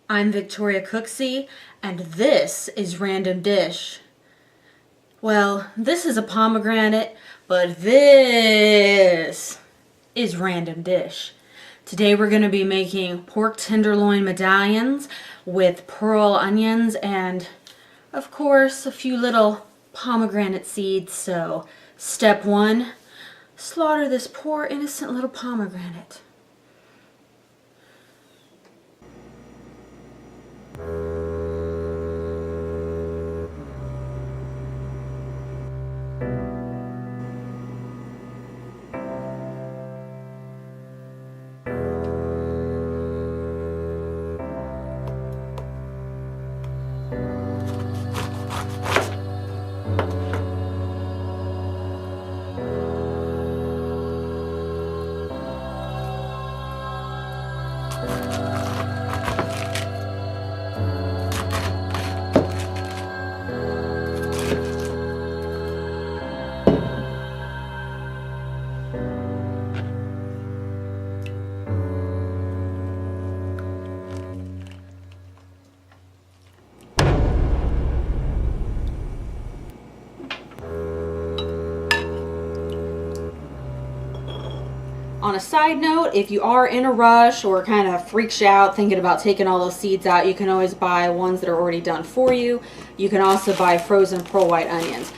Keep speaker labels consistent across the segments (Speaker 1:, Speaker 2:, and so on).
Speaker 1: I'm Victoria Cooksey, and this is Random Dish. Well, this is a pomegranate, but this is Random Dish. Today we're going to be making pork tenderloin medallions with pearl onions and, of course, a few little pomegranate seeds. So, step one, slaughter this poor innocent little pomegranate. On a side note, if you are in a rush or kind of freaks you out thinking about taking all those seeds out, you can always buy ones that are already done for you. You can also buy frozen pearl white onions.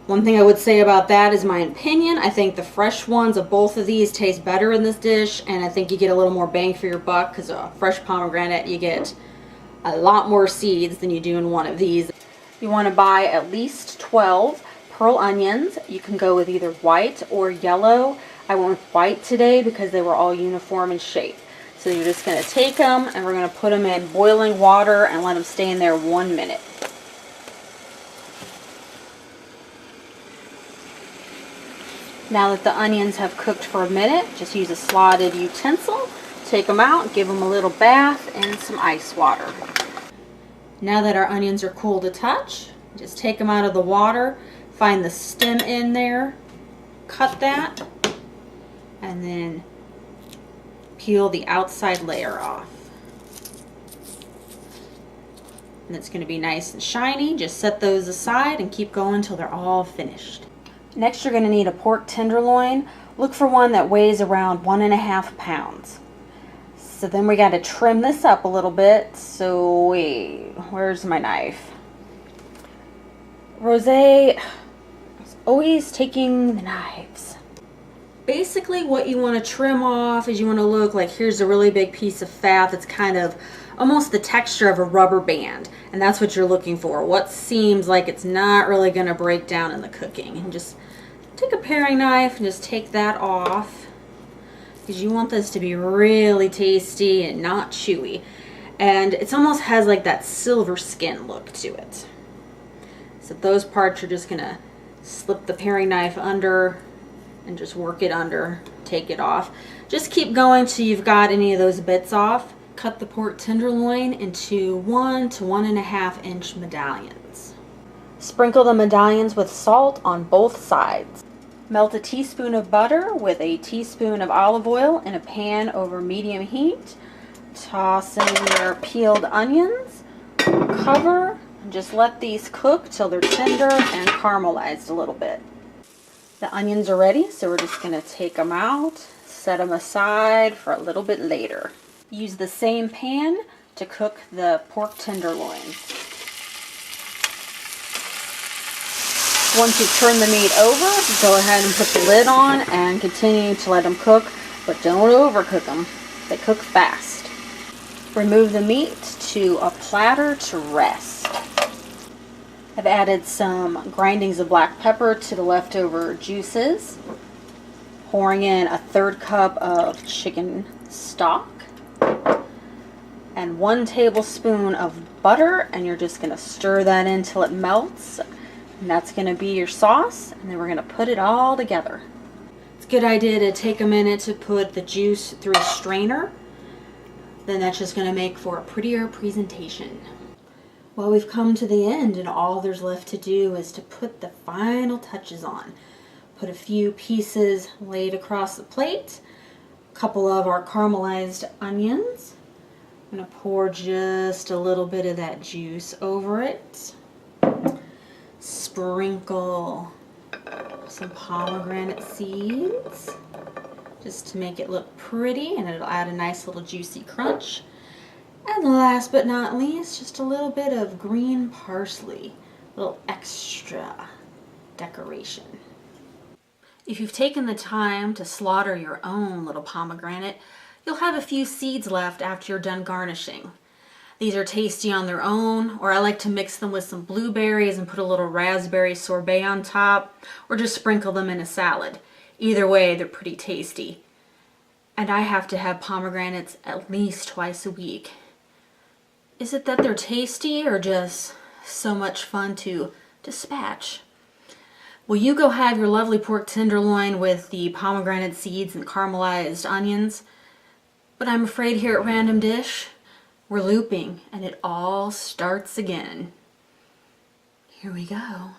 Speaker 1: One thing I would say about that is my opinion. I think the fresh ones of both of these taste better in this dish, and I think you get a little more bang for your buck because a fresh pomegranate, you get a lot more seeds than you do in one of these. You want to buy at least 12 pearl onions. You can go with either white or yellow. I went with white today because they were all uniform in shape. So you're just going to take them and we're going to put them in boiling water and let them stay in there 1 minute. Now that the onions have cooked for a minute, just use a slotted utensil, take them out, give them a little bath in some ice water. Now that our onions are cool to touch, just take them out of the water, find the stem in there, cut that, and then peel the outside layer off. And it's going to be nice and shiny. Just set those aside and keep going until they're all finished. Next, you're going to need a pork tenderloin. Look for one that weighs around 1.5 pounds. So then we got to trim this up a little bit. So wait, where's my knife? Rosé is always taking the knives. Basically what you want to trim off is you want to look like here's a really big piece of fat that's kind of almost the texture of a rubber band, and that's what you're looking for. What seems like it's not really going to break down in the cooking. And just take a paring knife and just take that off because you want this to be really tasty and not chewy. And it almost has like that silver skin look to it. So those parts you're just going to slip the paring knife under and just work it under, take it off. Just keep going till you've got any of those bits off. Cut the pork tenderloin into 1 to 1.5 inch medallions. Sprinkle the medallions with salt on both sides. Melt a teaspoon of butter with a teaspoon of olive oil in a pan over medium heat. Toss in your peeled onions, cover, and just let these cook till they're tender and caramelized a little bit. The onions are ready, so we're just going to take them out, set them aside for a little bit later. Use the same pan to cook the pork tenderloins. Once you turn the meat over, go ahead and put the lid on and continue to let them cook, but don't overcook them. They cook fast. Remove the meat to a platter to rest. I've added some grindings of black pepper to the leftover juices, pouring in a 1/3 cup of chicken stock and 1 tablespoon of butter, and you're just going to stir that in till it melts, and that's going to be your sauce, and then we're going to put it all together. It's a good idea to take a minute to put the juice through a strainer, then that's just going to make for a prettier presentation. Well, we've come to the end, and all there's left to do is to put the final touches on. Put a few pieces laid across the plate, a couple of our caramelized onions, I'm going to pour just a little bit of that juice over it. Sprinkle some pomegranate seeds just to make it look pretty, and it'll add a nice little juicy crunch. And last but not least, just a little bit of green parsley, a little extra decoration. If you've taken the time to slaughter your own little pomegranate, you'll have a few seeds left after you're done garnishing. These are tasty on their own, or I like to mix them with some blueberries and put a little raspberry sorbet on top, or just sprinkle them in a salad. Either way, they're pretty tasty. And I have to have pomegranates at least twice a week. Is it that they're tasty or just so much fun to dispatch? Well, you go have your lovely pork tenderloin with the pomegranate seeds and caramelized onions. But I'm afraid here at Random Dish, we're looping and it all starts again. Here we go.